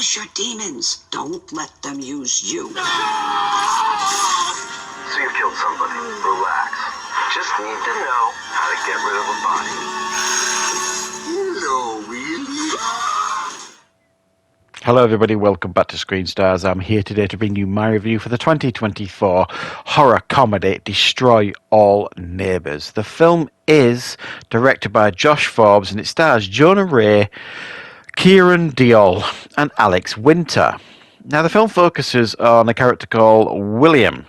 Squash your demons. Don't let them use you. So you've killed somebody. Relax. Just need to know how to get rid of a body. No, really? Hello everybody, welcome back to Screenstars. I'm here today to bring you my review for the 2024 horror comedy Destroy All Neighbours. The film is directed by Josh Forbes and it stars Jonah Ray, Kieran Diol and Alex Winter. Now the film focuses on a character called William,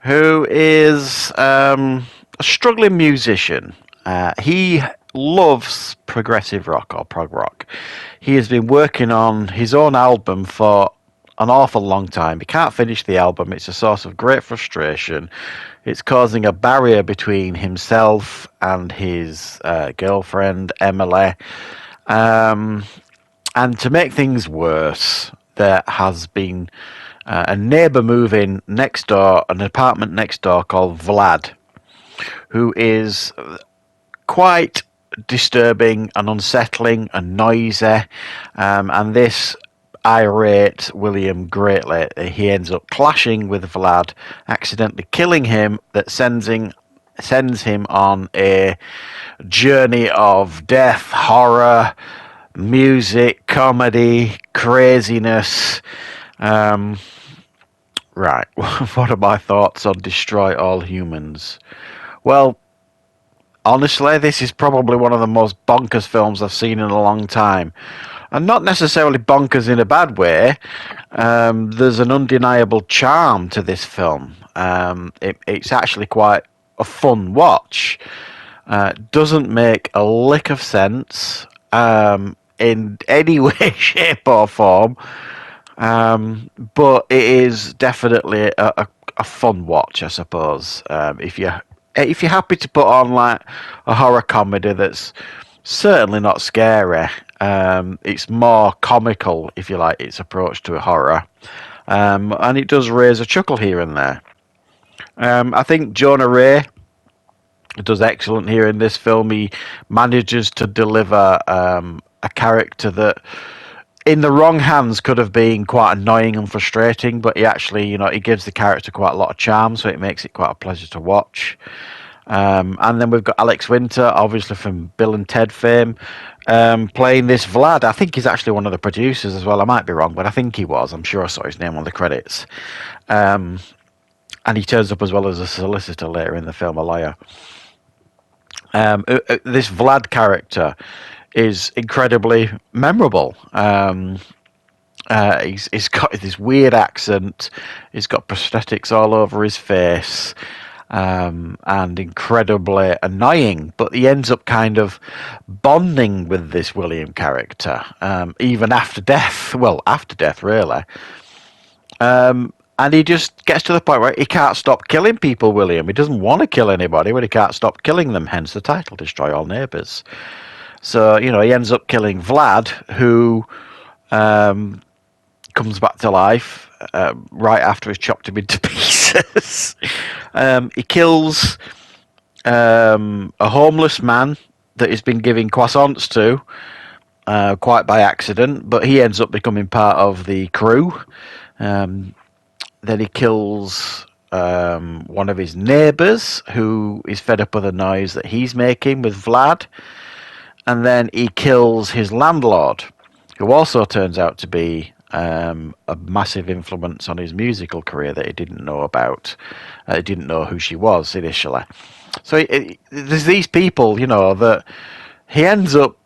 who is a struggling musician. He loves progressive rock or prog rock. He has been working on his own album for an awful long time. He can't finish the album. It's a source of great frustration. It's causing a barrier between himself and his girlfriend, Emily. And to make things worse, there has been a neighbour moving next door, an apartment next door called Vlad, who is quite disturbing and unsettling and noisy, and this irate William greatly. He ends up clashing with Vlad, accidentally killing him. That sends him on a journey of death, horror, music, comedy, craziness. Right, what are my thoughts on Destroy All Humans? Well, honestly, this is probably one of the most bonkers films I've seen in a long time. And not necessarily bonkers in a bad way. There's an undeniable charm to this film. It's actually quite a fun watch. Doesn't make a lick of sense in any way, shape or form. But it is definitely a fun watch, I suppose. If you're happy to put on like a horror comedy that's certainly not scary, it's more comical, if you like, its approach to horror, and it does raise a chuckle here and there. I think Jonah Ray does excellent here in this film. He manages to deliver a character that in the wrong hands could have been quite annoying and frustrating, but he actually, he gives the character quite a lot of charm, so it makes it quite a pleasure to watch. And then we've got Alex Winter, obviously from Bill and Ted fame, playing this Vlad. I think he's actually one of the producers as well. I might be wrong, but I think he was. I'm sure I saw his name on the credits. And he turns up as well as a solicitor later in the film, a lawyer. This Vlad character is incredibly memorable. He's got this weird accent. He's got prosthetics all over his face, and incredibly annoying. But he ends up kind of bonding with this William character, even after death. Well, after death, really. And he just gets to the point where he can't stop killing people, William. He doesn't want to kill anybody, but he can't stop killing them, hence the title, Destroy All Neighbours. So, he ends up killing Vlad, who comes back to life right after he's chopped him into pieces. He kills a homeless man that he's been giving croissants to, quite by accident, but he ends up becoming part of the crew. Then he kills one of his neighbours, who is fed up with the noise that he's making with Vlad. And then he kills his landlord, who also turns out to be a massive influence on his musical career that he didn't know about. He didn't know who she was initially. So there's these people, that he ends up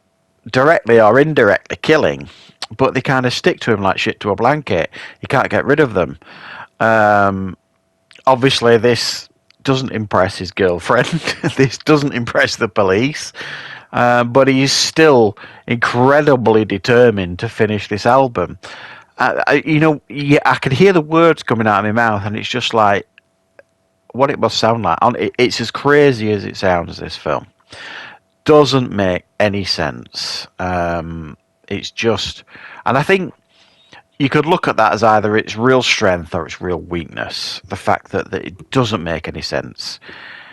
directly or indirectly killing, but they kind of stick to him like shit to a blanket. He can't get rid of them. Obviously, this doesn't impress his girlfriend. This doesn't impress the police. But he's still incredibly determined to finish this album. I can hear the words coming out of my mouth, and it's just like what it must sound like. It's as crazy as it sounds, this film. Doesn't make any sense. It's just... And I think you could look at that as either its real strength or its real weakness. The fact that it doesn't make any sense.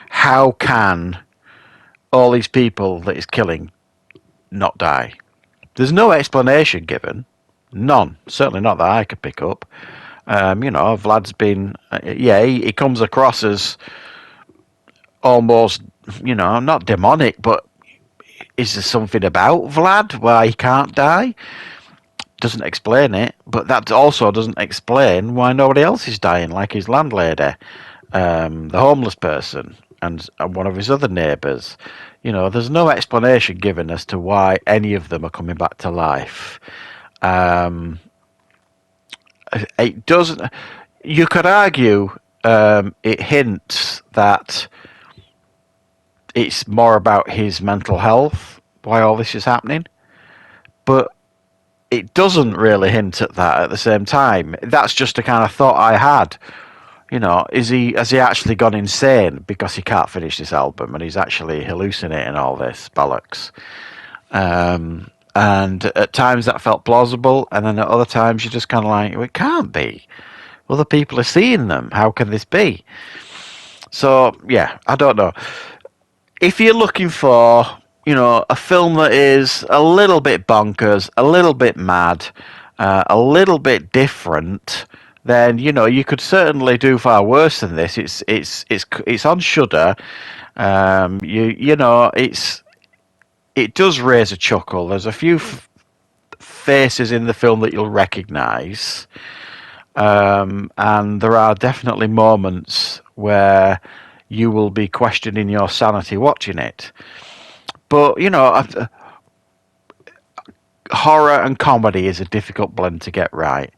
How can all these people that he's killing not die? There's no explanation given. None. Certainly not that I could pick up. Vlad's been, he comes across as almost, not demonic, but is there something about Vlad why he can't die? Doesn't explain it, but that also doesn't explain why nobody else is dying, like his landlady, the homeless person, and one of his other neighbours. There's no explanation given as to why any of them are coming back to life. It doesn't. You could argue it hints that it's more about his mental health, why all this is happening, but it doesn't really hint at that at the same time. That's just a kind of thought I had. Has he actually gone insane because he can't finish this album and he's actually hallucinating all this bollocks? And at times that felt plausible, and then at other times you're just kind of like, well, it can't be. Other people are seeing them. How can this be? So yeah, I don't know. If you're looking for, a film that is a little bit bonkers, a little bit mad, a little bit different, then you could certainly do far worse than this. It's on Shudder. It does raise a chuckle. There's a few faces in the film that you'll recognise, and there are definitely moments where you will be questioning your sanity watching it. But, horror and comedy is a difficult blend to get right.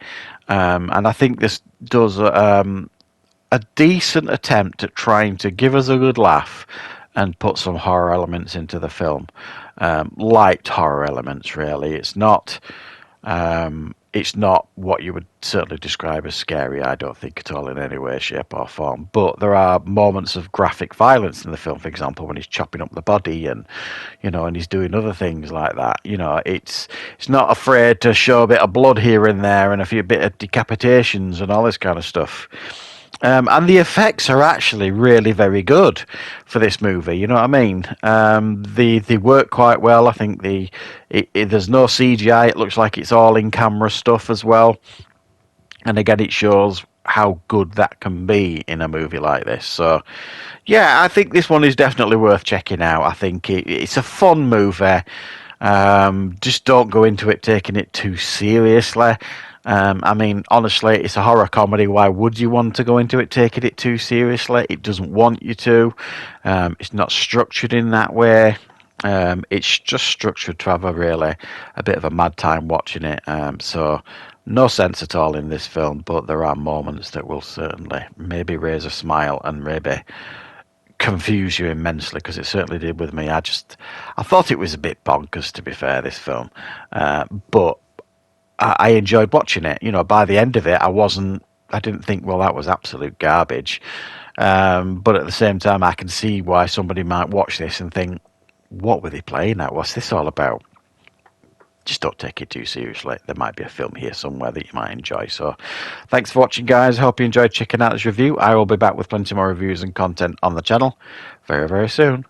And I think this does a decent attempt at trying to give us a good laugh and put some horror elements into the film. Light horror elements, really. It's not what you would certainly describe as scary, I don't think, at all in any way, shape or form. But there are moments of graphic violence in the film, for example, when he's chopping up the body and he's doing other things like that. It's not afraid to show a bit of blood here and there and a bit of decapitations and all this kind of stuff. And the effects are actually really very good for this movie. You know what I mean? They work quite well. I think there's no CGI. It looks like it's all in camera stuff as well. And again, it shows how good that can be in a movie like this. So, yeah, I think this one is definitely worth checking out. I think it's a fun movie. Just don't go into it taking it too seriously. Honestly, it's a horror comedy. Why would you want to go into it taking it too seriously? It doesn't want you to. It's not structured in that way. It's just structured to have a bit of a mad time watching it. So no sense at all in this film, but there are moments that will certainly maybe raise a smile and maybe confuse you immensely, because it certainly did with me. I thought it was a bit bonkers, to be fair, this film, but I enjoyed watching it. By the end of it, I didn't think, well, that was absolute garbage. But at the same time, I can see why somebody might watch this and think, what were they playing at? What's this all about? Just don't take it too seriously. There might be a film here somewhere that you might enjoy. So thanks for watching, guys. Hope you enjoyed checking out this review. I will be back with plenty more reviews and content on the channel very, very soon.